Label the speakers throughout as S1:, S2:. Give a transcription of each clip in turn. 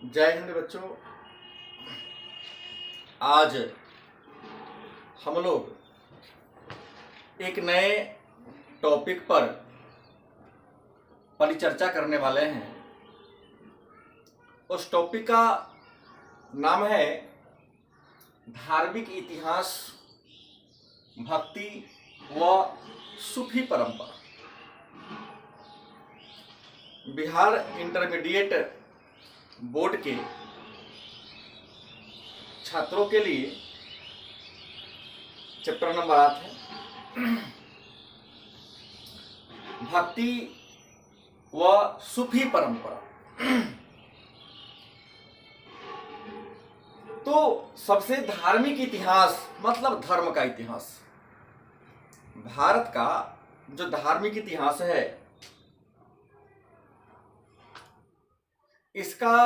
S1: जय हिंद बच्चों। आज हम लोग एक नए टॉपिक पर परिचर्चा करने वाले हैं। उस टॉपिक का नाम है धार्मिक इतिहास, भक्ति व सूफी परंपरा। बिहार इंटरमीडिएट बोर्ड के छात्रों के लिए चैप्टर नंबर 8 है भक्ति व सूफी परंपरा। तो सबसे धार्मिक इतिहास मतलब धर्म का इतिहास। भारत का जो धार्मिक इतिहास है इसका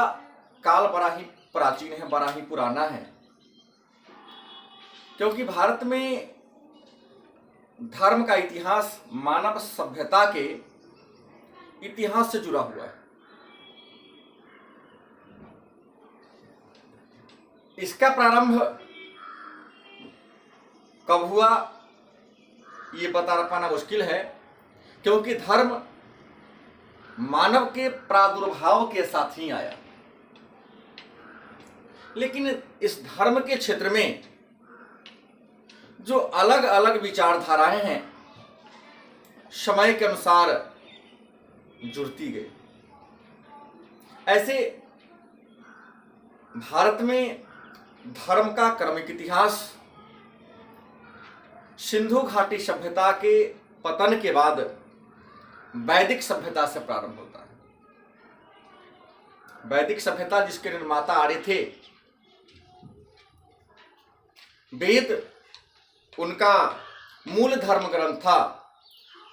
S1: काल बड़ा ही प्राचीन है, बड़ा ही पुराना है, क्योंकि भारत में धर्म का इतिहास मानव सभ्यता के इतिहास से जुड़ा हुआ है। इसका प्रारंभ कब हुआ ये बता पाना मुश्किल है, क्योंकि धर्म मानव के प्रादुर्भाव के साथ ही आया। लेकिन इस धर्म के क्षेत्र में जो अलग अलग विचारधाराएं हैं समय के अनुसार जुड़ती गई। ऐसे भारत में धर्म का क्रमिक इतिहास सिंधु घाटी सभ्यता के पतन के बाद वैदिक सभ्यता से प्रारंभ होता है। वैदिक सभ्यता जिसके निर्माता आर्य थे, वेद उनका मूल धर्म ग्रंथ था।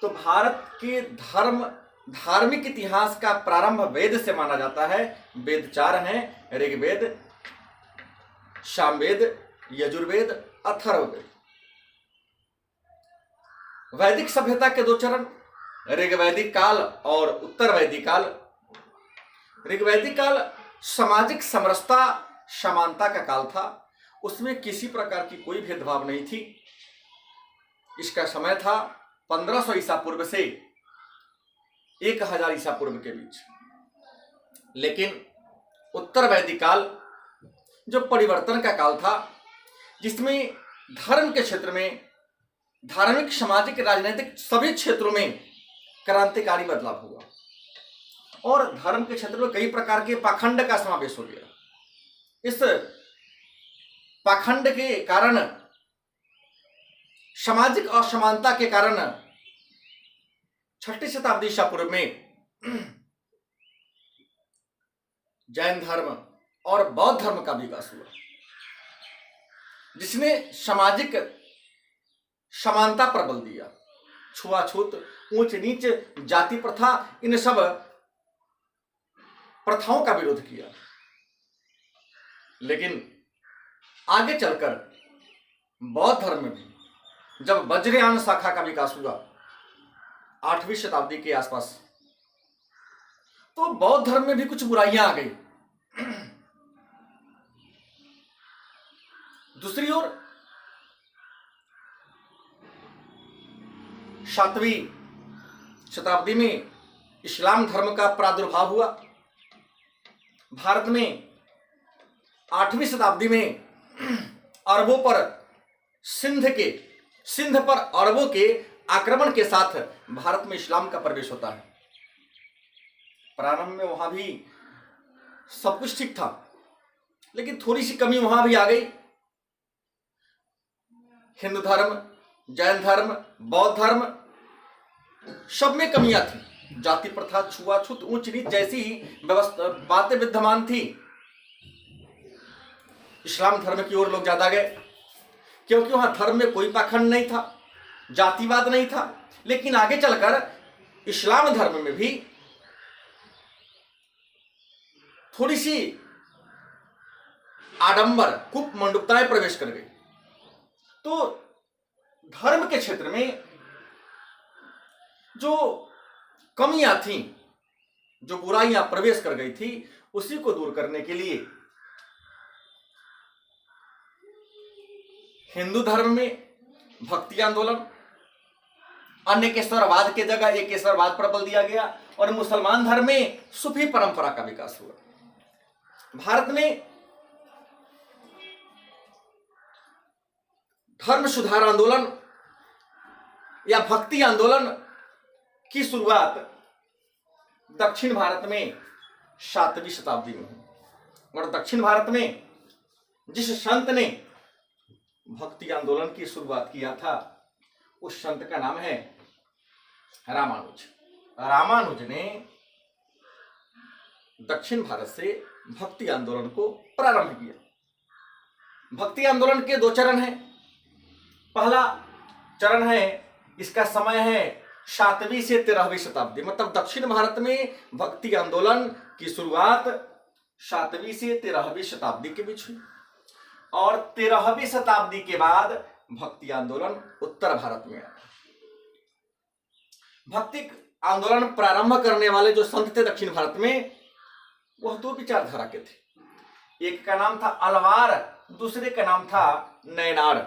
S1: तो भारत के धार्मिक इतिहास का प्रारंभ वेद से माना जाता है। वेद 4 हैं, ऋग्वेद, सामवेद, यजुर्वेद, अथर्ववेद। वैदिक सभ्यता के 2 चरण, ऋग्वैदिक काल और उत्तर वैदिक काल। ऋग्वैदिक काल सामाजिक समरसता समानता का काल था। उसमें किसी प्रकार की कोई भेदभाव नहीं थी। इसका समय था 1500 ईसा पूर्व से 1000 ईसा पूर्व के बीच। लेकिन उत्तर वैदिक काल जो परिवर्तन का काल था, जिसमें धर्म के क्षेत्र में, धार्मिक, सामाजिक, राजनीतिक सभी क्षेत्रों में क्रांतिकारी बदलाव हुआ और धर्म के क्षेत्र में कई प्रकार के पाखंड का समावेश हो गया। इस पाखंड के कारण, सामाजिक असमानता के कारण 6ठी शताब्दी ईसा पूर्व में जैन धर्म और बौद्ध धर्म का विकास हुआ, जिसने सामाजिक समानता पर बल दिया। छुआछूत, ऊंच नीच, जाति प्रथा, इन सब प्रथाओं का विरोध किया। लेकिन आगे चलकर बौद्ध धर्म में भी जब वज्रयान शाखा का विकास हुआ 8वीं शताब्दी के आसपास, तो बौद्ध धर्म में भी कुछ बुराइयां आ गई। दूसरी ओर 7वीं शताब्दी में इस्लाम धर्म का प्रादुर्भाव हुआ। भारत में 8वीं शताब्दी में अरबों पर सिंध पर अरबों के आक्रमण के साथ भारत में इस्लाम का प्रवेश होता है। प्रारंभ में वहां भी सब कुछ ठीक था, लेकिन थोड़ी सी कमी वहां भी आ गई। हिंदू धर्म, जैन धर्म, बौद्ध धर्म, सब में कमियां थी। जाति प्रथा, छुआछूत, ऊंच नीच जैसी व्यवस्था बातें विद्यमान थी। इस्लाम धर्म की ओर लोग ज्यादा गए, क्योंकि वहां धर्म में कोई पाखंड नहीं था, जातिवाद नहीं था। लेकिन आगे चलकर इस्लाम धर्म में भी थोड़ी सी आडंबर, कुमंडुकताएं प्रवेश कर गई। तो धर्म के क्षेत्र में जो कमियां थीं, जो बुराइयां प्रवेश कर गई थी, उसी को दूर करने के लिए हिंदू धर्म में भक्ति आंदोलन, अनेकेश्वरवाद के जगह एकेश्वरवाद पर बल दिया गया, और मुसलमान धर्म में सूफी परंपरा का विकास हुआ। भारत में धर्म सुधार आंदोलन या भक्ति आंदोलन की शुरुआत दक्षिण भारत में 7वीं शताब्दी में हुई, और दक्षिण भारत में जिस संत ने भक्ति आंदोलन की शुरुआत किया था उस संत का नाम है रामानुज। रामानुज ने दक्षिण भारत से भक्ति आंदोलन को प्रारंभ किया। भक्ति आंदोलन के 2 चरण हैं। पहला चरण है, इसका समय है 7वीं से 13वीं शताब्दी, मतलब दक्षिण भारत में भक्ति आंदोलन की शुरुआत 7वीं से 13वीं शताब्दी के बीच हुई, और 13वीं शताब्दी के बाद भक्ति आंदोलन उत्तर भारत में आया। भक्ति आंदोलन प्रारंभ करने वाले जो संत थे दक्षिण भारत में, वह 2 विचारधारा के थे। एक का नाम था अलवार, दूसरे का नाम था नैनार।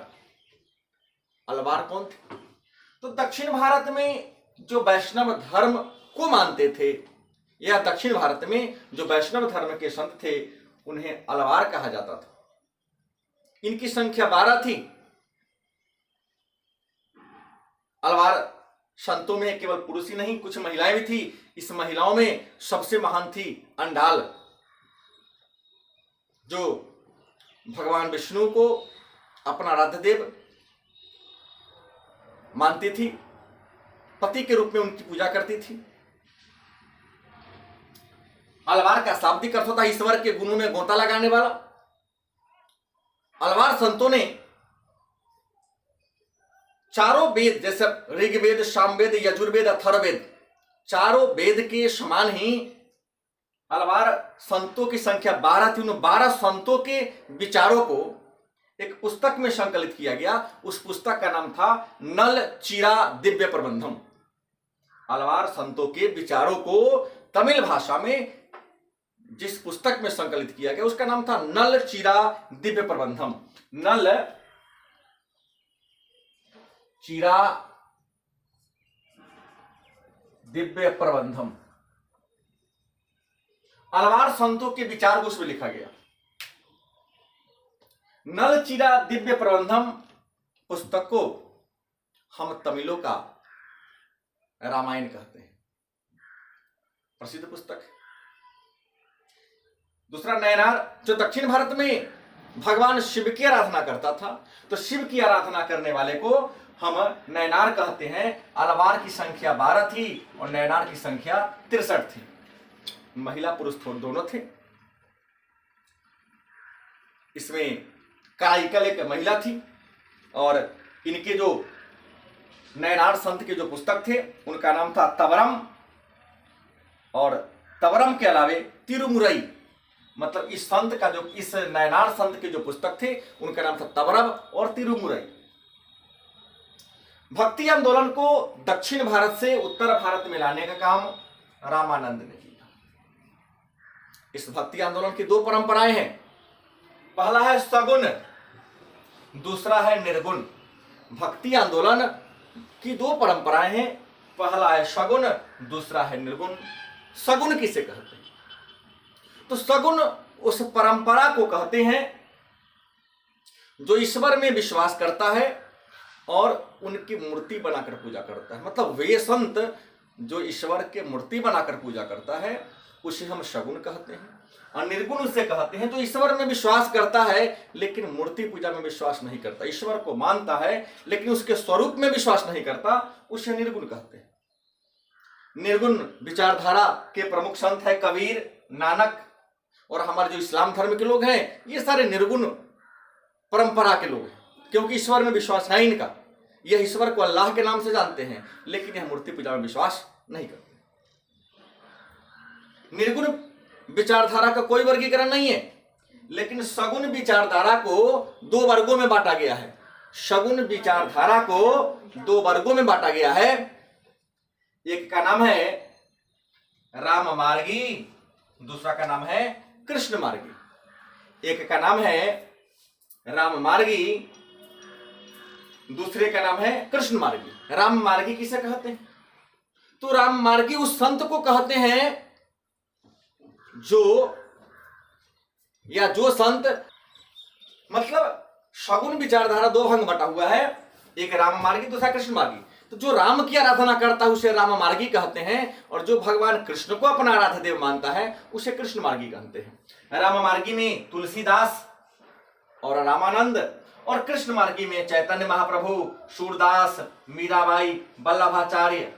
S1: अलवार कौन थे? तो दक्षिण भारत में जो वैष्णव धर्म को मानते थे, या दक्षिण भारत में जो वैष्णव धर्म के संत थे, उन्हें अलवार कहा जाता था। इनकी संख्या 12 थी। अलवार संतों में केवल पुरुष ही नहीं, कुछ महिलाएं भी थी। इस महिलाओं में सबसे महान थी अंडाल, जो भगवान विष्णु को अपना आराध्य देव मानती थी, पति के रूप में उनकी पूजा करती थी। अलवार का शाब्दिक अर्थ होता है ईश्वर के गुणों में गोता लगाने वाला। अलवार संतों ने चारों वेद, जैसे ऋग्वेद, सामवेद, यजुर्वेद, अथर्ववेद, चारों वेद के समान ही अलवार संतों की संख्या 12 थी। उन 12 संतों के विचारों को एक पुस्तक में संकलित किया गया। उस पुस्तक का नाम था नल चीरा दिव्य प्रबंधम। अलवार संतों के विचारों को तमिल भाषा में जिस पुस्तक में संकलित किया गया उसका नाम था नल चीरा दिव्य प्रबंधम। नल चीरा दिव्य प्रबंधम, अलवार संतों के विचार को उसमें लिखा गया। नल चीरा दिव्य प्रबंधम पुस्तक को हम तमिलों का रामायण कहते हैं, प्रसिद्ध पुस्तक है। दूसरा नैनार, जो दक्षिण भारत में भगवान शिव की आराधना करता था, तो शिव की आराधना करने वाले को हम नैनार कहते हैं। अलवार की संख्या 12 थी और नैनार की संख्या 63 थी। महिला पुरुष दोनों थे। इसमें काइकल एक महिला थी, और इनके जो नैनार संत के जो पुस्तक थे उनका नाम था तवरम, और तवरम के अलावे तिरुमुरई, मतलब इस संत का जो, इस नैनार संत के जो पुस्तक थे उनका नाम था तवरम और तिरुमुरई। भक्ति आंदोलन को दक्षिण भारत से उत्तर भारत में लाने का काम रामानंद ने किया। इस भक्ति आंदोलन की 2 परंपराएं हैं। पहला है सगुण, दूसरा है निर्गुण। भक्ति आंदोलन की 2 परंपराएं हैं। पहला है सगुण, दूसरा है निर्गुण। सगुण किसे कहते हैं? तो सगुण उस परंपरा को कहते हैं जो ईश्वर में विश्वास करता है और उनकी मूर्ति बनाकर पूजा करता है। मतलब वे संत जो ईश्वर के मूर्ति बनाकर पूजा करता है उसे हम सगुण कहते हैं। और निर्गुण उसे कहते हैं जो ईश्वर में विश्वास करता है लेकिन मूर्ति पूजा में विश्वास नहीं करता, ईश्वर को मानता है लेकिन उसके स्वरूप में विश्वास नहीं करता, उसे निर्गुण कहते हैं। निर्गुण विचारधारा के प्रमुख संत है कबीर, नानक, और हमारे जो इस्लाम धर्म के लोग हैं ये सारे निर्गुण परंपरा के लोग हैं, क्योंकि ईश्वर में विश्वास है इनका। यह ईश्वर को अल्लाह के नाम से जानते हैं लेकिन यह मूर्ति पूजा में विश्वास नहीं करते। निर्गुण विचारधारा का कोई वर्गीकरण नहीं है, लेकिन सगुण विचारधारा को 2 वर्गों में बांटा गया है। सगुण विचारधारा को 2 वर्गों में बांटा गया है। एक का नाम है राम मार्गी दूसरा का नाम है कृष्ण मार्गी। एक का नाम है राम मार्गी, दूसरे का नाम है कृष्ण मार्गी। राम मार्गी किसे कहते हैं? तो राम मार्गी उस संत को कहते हैं जो संत मतलब सगुण विचारधारा दो भाग बटा हुआ है, एक राम मार्गी दूसरा कृष्ण मार्गी। तो जो राम की आराधना करता है उसे राम मार्गी कहते हैं, और जो भगवान कृष्ण को अपना आराध्य देव मानता है उसे कृष्ण मार्गी कहते हैं। राम मार्गी में तुलसीदास और रामानंद, और कृष्ण मार्गी में चैतन्य महाप्रभु, सूरदास, मीराबाई, वल्लभाचार्य,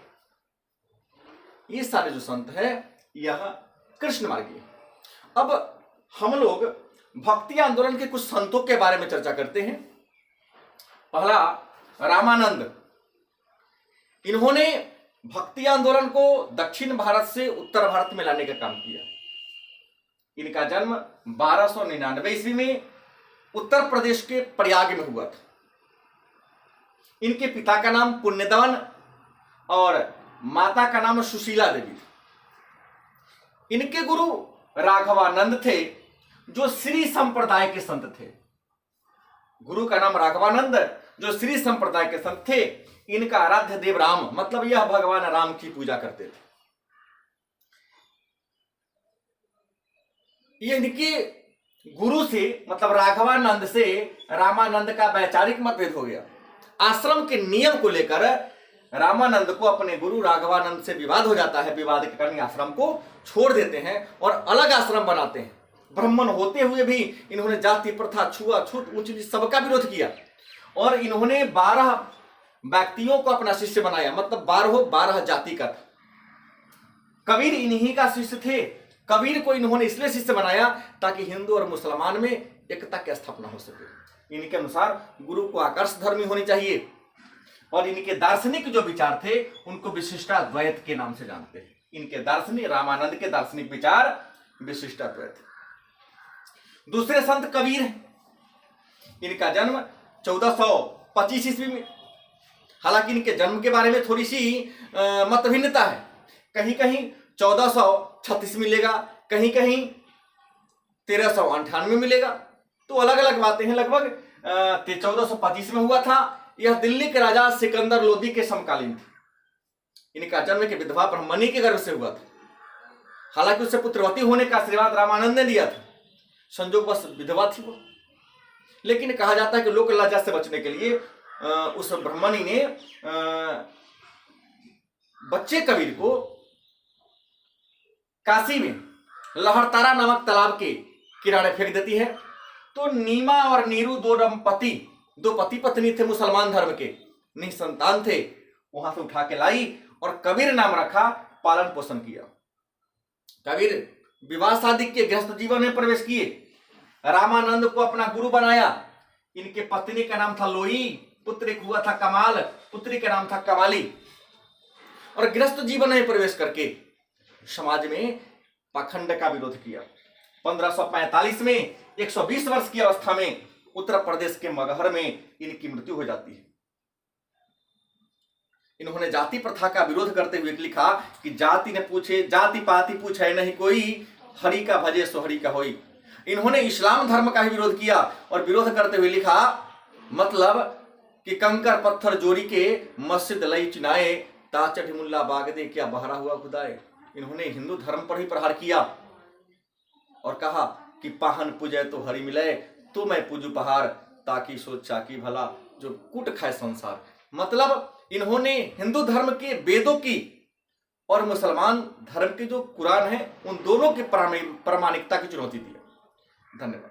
S1: ये सारे जो संत है यह कृष्ण मार्गी है। अब हम लोग भक्ति आंदोलन के कुछ संतों के बारे में चर्चा करते हैं। पहला रामानंद। इन्होंने भक्ति आंदोलन को दक्षिण भारत से उत्तर भारत में लाने का काम किया। इनका जन्म 1299 ईस्वी में उत्तर प्रदेश के प्रयाग में हुआ था। इनके पिता का नाम पुण्यदवन और माता का नाम सुशीला देवी। इनके गुरु राघवानंद थे, जो श्री संप्रदाय के संत थे। गुरु का नाम राघवानंद, जो श्री संप्रदाय के संत थे। इनका आराध्य देव राम, मतलब यह भगवान राम की पूजा करते थे। ये इनके गुरु से मतलब राघवानंद से रामानंद का वैचारिक मतभेद हो गया। आश्रम के नियम को लेकर रामानंद को अपने गुरु राघवानंद से विवाद हो जाता है। विवाद के कारण आश्रम को छोड़ देते हैं और अलग आश्रम बनाते हैं। ब्राह्मण होते हुए भी इन्होंने जाति प्रथा, छुआछूत, ऊंच नीच सबका विरोध किया, और इन्होंने 12 व्यक्तियों को अपना शिष्य बनाया, मतलब 12 जाति का था। कबीर इन्हीं का शिष्य थे। कबीर को इन्होंने इसलिए शिष्य बनाया ताकि हिंदू और मुसलमान में एकता की स्थापना हो सके। इनके अनुसार गुरु को आदर्श धर्मी होनी चाहिए, और इनके दार्शनिक जो विचार थे उनको विशिष्टाद्वैत के नाम से जानते हैं। इनके दार्शनिक, रामानंद के दार्शनिक विचार विशिष्टाद्वैत। दूसरे संत कबीर हैं। इनका जन्म 1425 ईस्वी में। हालांकि इनके जन्म के बारे में थोड़ी सी मतभिन्नता है। कहीं कहीं 1436 मिलेगा, कहीं कहीं 1398 मिलेगा, तो अलग अलग बातें हैं। लगभग 1425 में हुआ था। यह दिल्ली के राजा सिकंदर लोदी के समकालीन थे। इनका जन्म के विधवा ब्राह्मणी के गर्भ से हुआ था। हालांकि उससे पुत्रवती होने का आशीर्वाद रामानंद ने दिया था, संजोग बस विधवा थी वो। लेकिन कहा जाता है कि लोक लज्जा से बचने के लिए उस ब्राह्मणी ने बच्चे कबीर को काशी में लहरतारा नामक तालाब के किनारे फेंक देती है। तो नीमा और नीरू दो पति पत्नी थे, मुसलमान धर्म के, निसंतान थे, वहां से उठा के लाई और कबीर नाम रखा, पालन पोषण किया। कबीर विवाह शादी के गृहस्थ जीवन में प्रवेश किए। रामानंद को अपना गुरु बनाया। इनके पत्नी का नाम था लोई, पुत्र एक हुआ था कमाल, पुत्री का नाम था कमाली। और गृहस्थ जीवन में प्रवेश करके समाज में पाखंड का विरोध किया। 1545 में 120 वर्ष की अवस्था में उत्तर प्रदेश के मगहर में इनकी मृत्यु हो जाती है। इन्होंने जाति प्रथा का विरोध करते हुए लिखा कि जाति ने पूछे, जाति पाति पूछे नहीं कोई, हरि का भजे सो हरि का होई। इन्होंने इस्लाम धर्म का ही विरोध किया और विरोध करते हुए लिखा, मतलब कि कंकर पत्थर जोड़ी के मस्जिद लई चिनाए, ताचट मुल्ला बागदे क्या बहरा हुआ खुदाए। इन्होंने हिंदू धर्म पर ही प्रहार किया और कहा कि पाहन पूजे तो हरि मिले, तो मैं पूजू पहाड़, ताकि सोचा की भला जो कूट खाए संसार। मतलब इन्होंने हिंदू धर्म के वेदों की और मुसलमान धर्म के जो कुरान है उन दोनों की प्रामाणिकता की चुनौती दी। धन्यवाद।